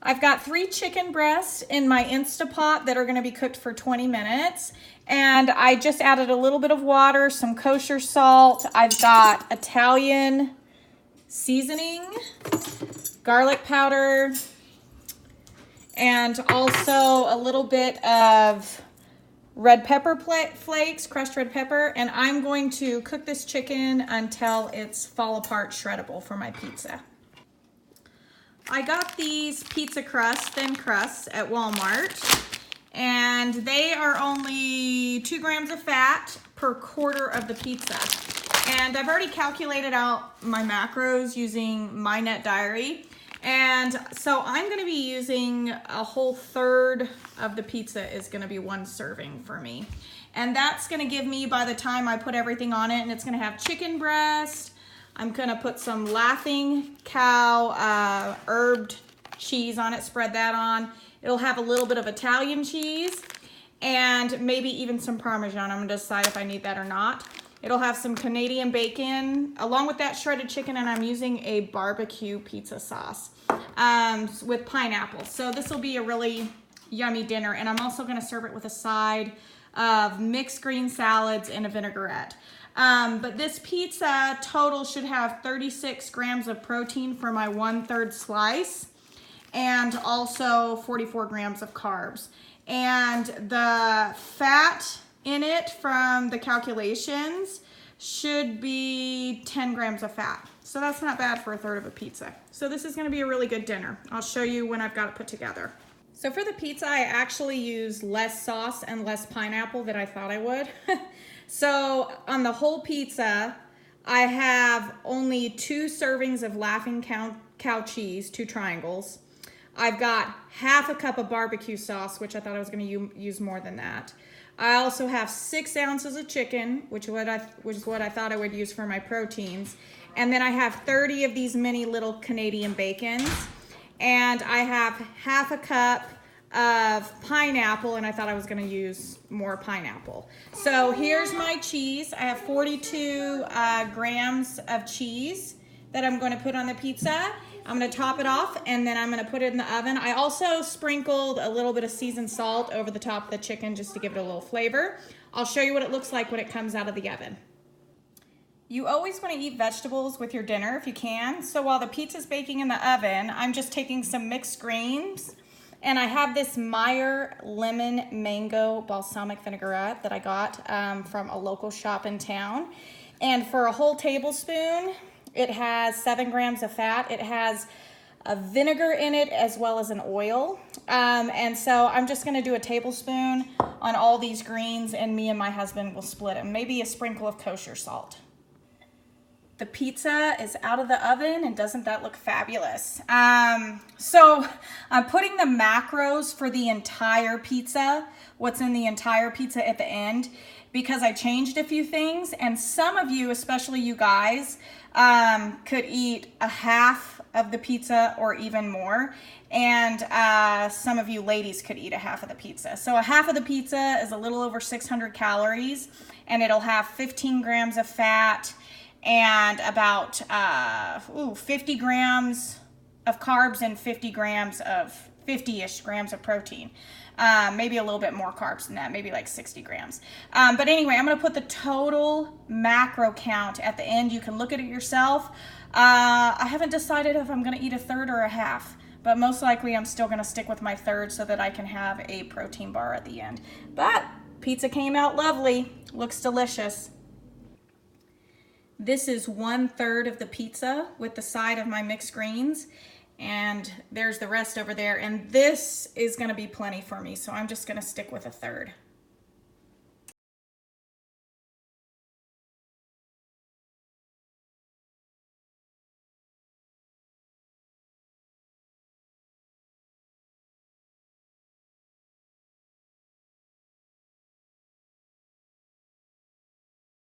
I've got 3 chicken breasts in my Instapot that are gonna be cooked for 20 minutes. And I just added a little bit of water, some kosher salt. I've got Italian seasoning, garlic powder, and also a little bit of red pepper flakes, crushed red pepper. And I'm going to cook this chicken until it's fall apart shreddable for my pizza. I got these pizza crusts, thin crusts at Walmart, and they are only 2 grams of fat per quarter of the pizza. And I've already calculated out my macros using my Net Diary. And so I'm gonna be using a whole third of the pizza is gonna be 1 serving for me. And that's gonna give me, by the time I put everything on it, and it's gonna have chicken breast, I'm gonna put some Laughing Cow herbed cheese on it, spread that on. It'll have a little bit of Italian cheese and maybe even some Parmesan. I'm gonna decide if I need that or not. It'll have some Canadian bacon along with that shredded chicken, and I'm using a barbecue pizza sauce with pineapple. So this will be a really yummy dinner, and I'm also gonna serve it with a side of mixed green salads and a vinaigrette. But this pizza total should have 36 grams of protein for my 1/3 slice and also 44 grams of carbs. And the fat in it from the calculations should be 10 grams of fat. So that's not bad for 1/3 of a pizza. So this is gonna be a really good dinner. I'll show you when I've got it put together. So for the pizza, I actually use less sauce and less pineapple than I thought I would. So on the whole pizza, I have only 2 servings of Laughing Cow cheese, 2 triangles. I've got half a cup of barbecue sauce, which I thought I was gonna use more than that. I also have 6 ounces of chicken, which is what I thought I would use for my proteins. And then I have 30 of these mini little Canadian bacons. And I have half a cup of pineapple, and I thought I was gonna use more pineapple. So here's my cheese. I have 42 grams of cheese that I'm gonna put on the pizza. I'm gonna top it off, and then I'm gonna put it in the oven. I also sprinkled a little bit of seasoned salt over the top of the chicken just to give it a little flavor. I'll show you what it looks like when it comes out of the oven. You always want to eat vegetables with your dinner if you can. So while the pizza's baking in the oven, I'm just taking some mixed greens, and I have this Meyer lemon mango balsamic vinaigrette that I got from a local shop in town. And for a whole tablespoon, it has 7 grams of fat. It has a vinegar in it as well as an oil. And so I'm just gonna do a tablespoon on all these greens, and me and my husband will split them. Maybe a sprinkle of kosher salt. The pizza is out of the oven, and doesn't that look fabulous? So I'm putting the macros for the entire pizza, what's in the entire pizza at the end, because I changed a few things, and some of you, especially you guys, could eat a half of the pizza or even more, and some of you ladies could eat a half of the pizza. So a half of the pizza is a little over 600 calories, and it'll have 15 grams of fat and about 50 grams of carbs and 50-ish grams of protein. Maybe a little bit more carbs than that, maybe like 60 grams. But anyway, I'm gonna put the total macro count at the end. You can look at it yourself. I haven't decided if I'm gonna eat a third or a half, but most likely I'm still gonna stick with my third so that I can have a protein bar at the end. But pizza came out lovely, looks delicious. This is 1/3 of the pizza with the side of my mixed greens, and there's the rest over there, and this is gonna be plenty for me, so I'm just gonna stick with a third.